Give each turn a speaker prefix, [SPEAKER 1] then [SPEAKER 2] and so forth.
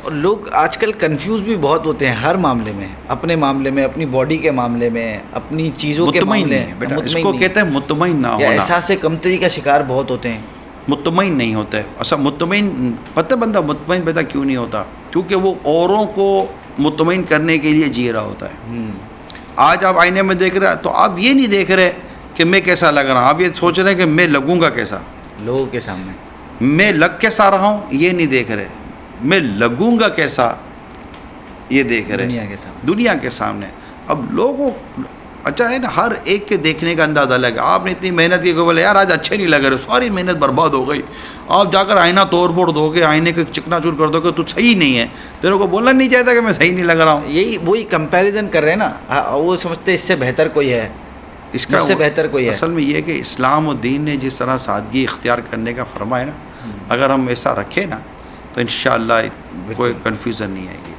[SPEAKER 1] اور لوگ آج کل کنفیوز بھی بہت ہوتے ہیں ہر معاملے میں، اپنے معاملے میں، اپنی باڈی کے معاملے میں، اپنی چیزوں کے
[SPEAKER 2] مطمئن
[SPEAKER 1] معاملے
[SPEAKER 2] نہیں ہے
[SPEAKER 1] میں،
[SPEAKER 2] بیٹا، اس کو کہتے ہیں مطمئن نہ
[SPEAKER 1] یا
[SPEAKER 2] ہونا.
[SPEAKER 1] احساس کمتری کا شکار بہت ہوتے ہیں.
[SPEAKER 2] مطمئن نہیں ہوتا ہے. اصل مطمئن پتہ بندہ مطمئن پتہ کیوں نہیں ہوتا؟ کیونکہ وہ اوروں کو مطمئن کرنے کے لیے جی رہا ہوتا ہے. آج آپ آئینے میں دیکھ رہے ہیں تو آپ یہ نہیں دیکھ رہے کہ میں کیسا لگ رہا ہوں، آپ یہ سوچ رہے ہیں کہ میں لگوں گا کیسا،
[SPEAKER 1] لوگوں کے سامنے.
[SPEAKER 2] میں لگ کیسا رہا ہوں یہ نہیں دیکھ رہے، میں لگوں گا کیسا یہ دیکھ رہے
[SPEAKER 1] دنیا کے سامنے.
[SPEAKER 2] دنیا کے سامنے. اب لوگوں اچھا ہے نا، ہر ایک کے دیکھنے کا اندازہ الگ ہے. آپ نے اتنی محنت کی کہ بولے یار آج اچھے نہیں لگ رہے، ساری محنت برباد ہو گئی. آپ جا کر آئینہ توڑ پھوڑ دو گے، آئینے کو چکنا چور کر دو گے، تو صحیح نہیں ہے. تیرے کو بولنا نہیں چاہتا کہ میں صحیح نہیں لگ رہا ہوں.
[SPEAKER 1] یہی وہی کمپیریزن کر رہے ہیں نا، وہ سمجھتے اس سے بہتر کوئی ہے،
[SPEAKER 2] اس کا
[SPEAKER 1] اس سے بہتر کوئی ہے.
[SPEAKER 2] اصل میں یہ کہ اسلام و دین نے جس طرح سادگی اختیار کرنے کا فرمایا نا، اگر ہم ایسا رکھیں نا تو انشاءاللہ کوئی کنفیوژن نہیں آئے گی.